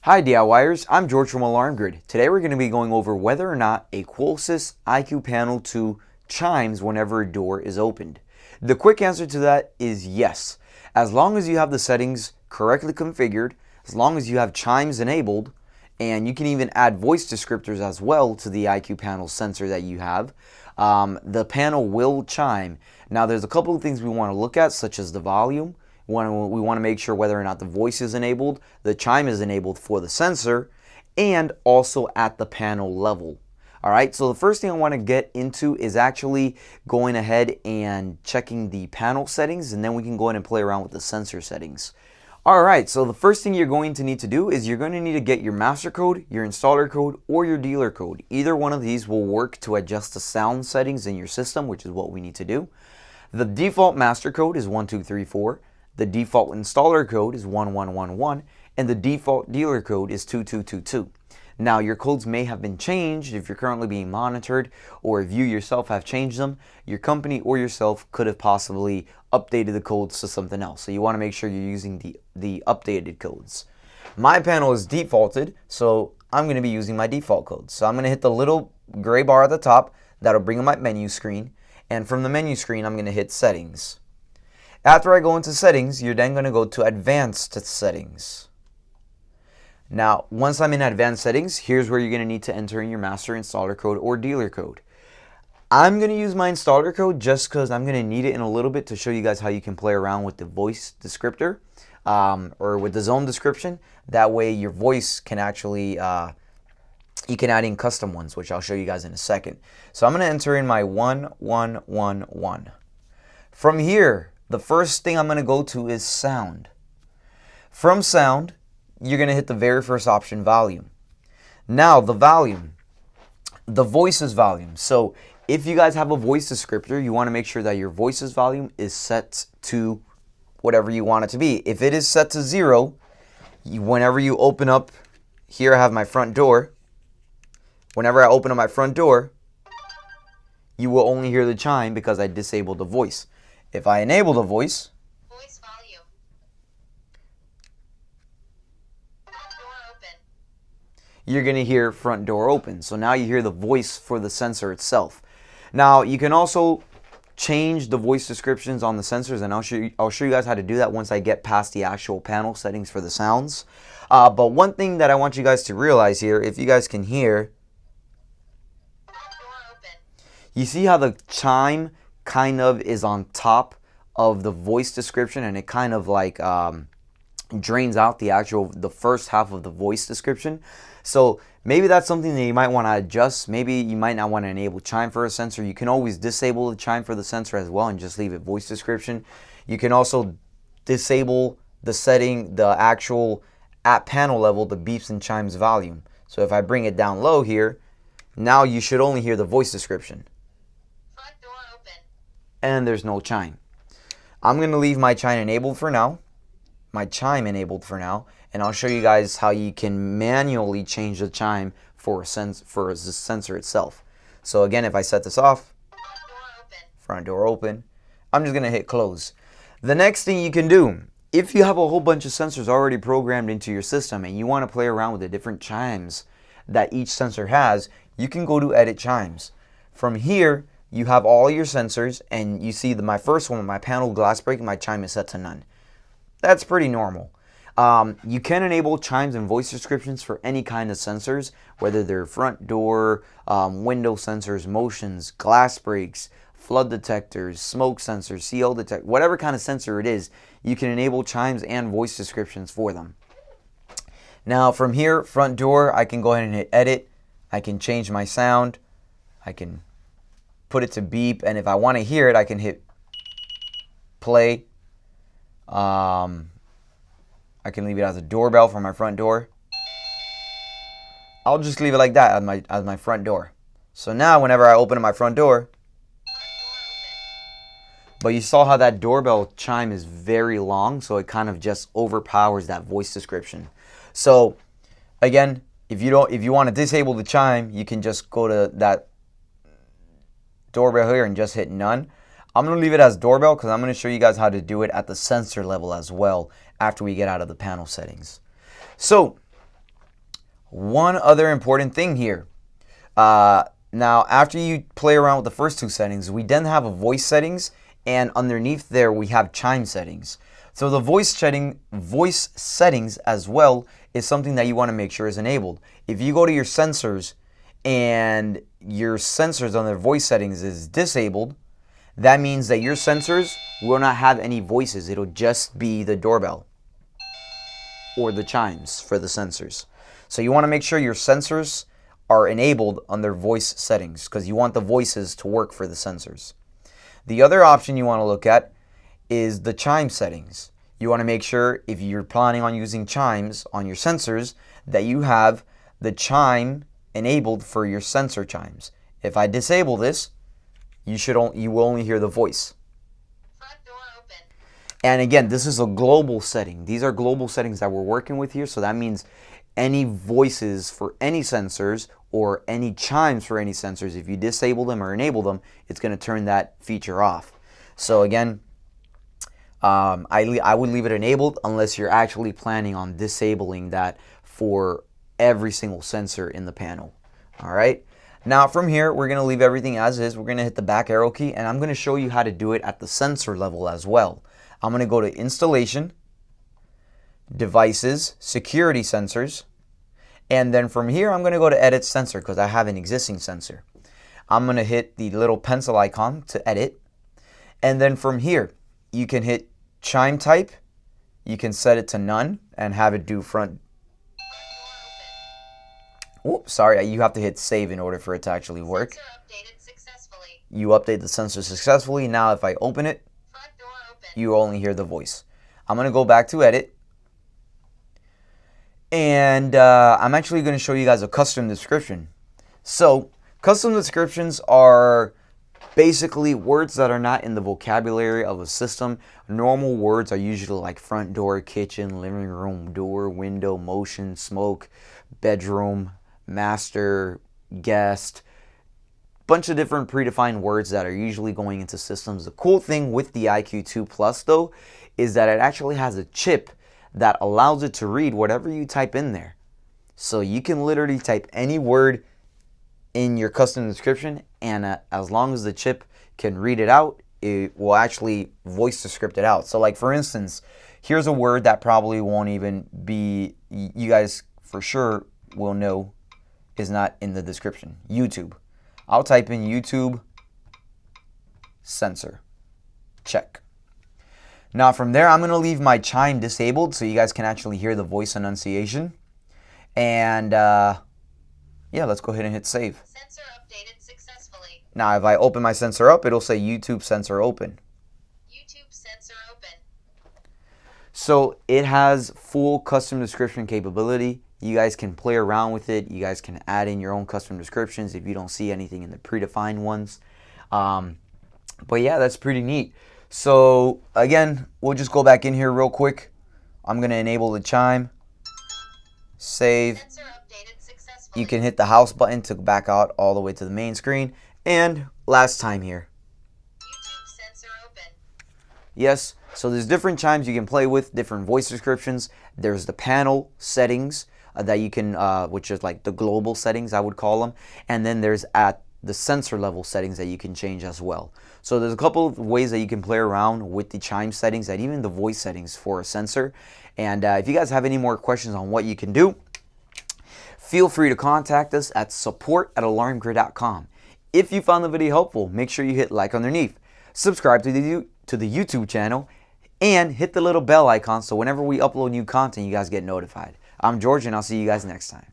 Hi DIYers, I'm George from Alarm Grid. Today we're going to be going over whether or not a Qolsys IQ Panel 2 chimes whenever a door is opened. The quick answer to that is yes. As long as you have the settings correctly configured, as long as you have chimes enabled, and you can even add voice descriptors as well to the IQ Panel sensor that you have, the panel will chime. Now there's a couple of things we want to look at, such as the volume. We want to make sure whether or not the voice is enabled, the chime is enabled for the sensor, and also at the panel level. Alright, so the first thing I want to get into is actually going ahead and checking the panel settings, and then we can go ahead and play around with the sensor settings. Alright, so the first thing you're going to need to do is you're going to need to get your master code, your installer code, or your dealer code. Either one of these will work to adjust the sound settings in your system, which is what we need to do. The default master code is 1234. The default installer code is 1111, and the default dealer code is 2222. Now, your codes may have been changed if you're currently being monitored, or if you yourself have changed them. Your company or yourself could have possibly updated the codes to something else. So you want to make sure you're using the updated codes. My panel is defaulted, so I'm going to be using my default codes. So I'm going to hit the little gray bar at the top. That'll bring up my menu screen. And from the menu screen, I'm going to hit Settings. After I go into Settings, you're then going to go to Advanced Settings. Now, once I'm in Advanced Settings, here's where you're going to need to enter in your master installer code or dealer code. I'm going to use my installer code just because I'm going to need it in a little bit to show you guys how you can play around with the voice descriptor or with the zone description. That way your voice can actually, you can add in custom ones, which I'll show you guys in a second. So I'm going to enter in my 1111. From here, the first thing I'm going to go to is sound. From sound, you're going to hit the very first option, volume. Now, the volume, the voice's volume. So if you guys have a voice descriptor, you want to make sure that your voice's volume is set to whatever you want it to be. If it is set to 0, whenever you open up, here I have my front door. Whenever I open up my front door, you will only hear the chime because I disabled the voice. If I enable the voice volume. Front door open. You're going to hear front door open. So now you hear the voice for the sensor itself. Now you can also change the voice descriptions on the sensors, and I'll show you guys how to do that once I get past the actual panel settings for the sounds. But one thing that I want you guys to realize here, if you guys can hear, front door open. You see how the chime kind of is on top of the voice description, and it kind of like drains out the first half of the voice description. So maybe that's something that you might want to adjust. Maybe you might not want to enable chime for a sensor. You can always disable the chime for the sensor as well and just leave it voice description. You can also disable the setting, the actual at panel level, the beeps and chimes volume. So if I bring it down low here, now you should only hear the voice description. And there's no chime. I'm going to leave my chime enabled for now. And I'll show you guys how you can manually change the chime for the sensor itself. So again, if I set this off, front door open, I'm just going to hit close. The next thing you can do, if you have a whole bunch of sensors already programmed into your system and you want to play around with the different chimes that each sensor has, you can go to Edit Chimes. From here, you have all your sensors, and you see my first one, my panel glass break, my chime is set to none. That's pretty normal. You can enable chimes and voice descriptions for any kind of sensors, whether they're front door, window sensors, motions, glass breaks, flood detectors, smoke sensors, CO detector, whatever kind of sensor it is, you can enable chimes and voice descriptions for them. Now from here, front door, I can go ahead and hit edit. I can change my sound. I can put it to beep, and if I want to hear it, I can hit play. I can leave it as a doorbell for my front door. I'll just leave it like that as my front door. So now whenever I open my front door, but you saw how that doorbell chime is very long, so it kind of just overpowers that voice description. So again, if you want to disable the chime, you can just go to that doorbell here and just hit none. I'm going to leave it as doorbell because I'm going to show you guys how to do it at the sensor level as well after we get out of the panel settings. So One other important thing here. Now, after you play around with the first two settings, we then have a voice settings, and underneath there we have chime settings. So the voice settings as well is something that you want to make sure is enabled. If you go to your sensors and your sensors on their voice settings is disabled, that means that your sensors will not have any voices. It'll just be the doorbell or the chimes for the sensors. So you want to make sure your sensors are enabled on their voice settings because you want the voices to work for the sensors. The other option you want to look at is the chime settings. You want to make sure if you're planning on using chimes on your sensors that you have the chime enabled for your sensor chimes. If I disable this, you will only hear the voice. Front door open. And again, this is a global setting. These are global settings that we're working with here, so that means any voices for any sensors or any chimes for any sensors, if you disable them or enable them, it's going to turn that feature off. So again, I would leave it enabled unless you're actually planning on disabling that for every single sensor in the panel. All right. Now from here, we're going to leave everything as is. We're going to hit the back arrow key, and I'm going to show you how to do it at the sensor level as well. I'm going to go to Installation, Devices, Security Sensors, and then from here, I'm going to go to Edit Sensor because I have an existing sensor. I'm going to hit the little pencil icon to edit, and then from here, you can hit Chime Type. You can set it to none and have it do front. Oops, sorry, you have to hit save in order for it to actually work. Sensor updated successfully. You update the sensor successfully. Now if I open it, Front door open. you only hear the voice. I'm going to go back to edit. And I'm actually going to show you guys a custom description. So custom descriptions are basically words that are not in the vocabulary of a system. Normal words are usually like front door, kitchen, living room, door, window, motion, smoke, bedroom, master, guest, bunch of different predefined words that are usually going into systems. The cool thing with the IQ2 Plus though is that it actually has a chip that allows it to read whatever you type in there. So you can literally type any word in your custom description, and as long as the chip can read it out, it will actually voice descript it out. So like for instance, here's a word that probably won't even be, you guys for sure will know is not in the description. YouTube. I'll type in YouTube sensor. Check. Now from there, I'm going to leave my chime disabled so you guys can actually hear the voice annunciation. And yeah, let's go ahead and hit save. Sensor updated successfully. Now if I open my sensor up, it'll say YouTube sensor open. YouTube sensor open. So it has full custom description capability. You guys can play around with it. You guys can add in your own custom descriptions if you don't see anything in the predefined ones. But yeah, that's pretty neat. So again, we'll just go back in here real quick. I'm going to enable the chime. Save. Sensor updated successfully. You can hit the house button to back out all the way to the main screen. And last time here. YouTube sensor open. Yes, so there's different chimes you can play with, different voice descriptions. There's the panel settings that you can, which is like the global settings, I would call them. And then there's at the sensor level settings that you can change as well. So there's a couple of ways that you can play around with the chime settings and even the voice settings for a sensor. And if you guys have any more questions on what you can do, feel free to contact us at support@alarmgrid.com. If you found the video helpful, make sure you hit like underneath, subscribe to the YouTube channel, and hit the little bell icon so whenever we upload new content, you guys get notified. I'm George, and I'll see you guys next time.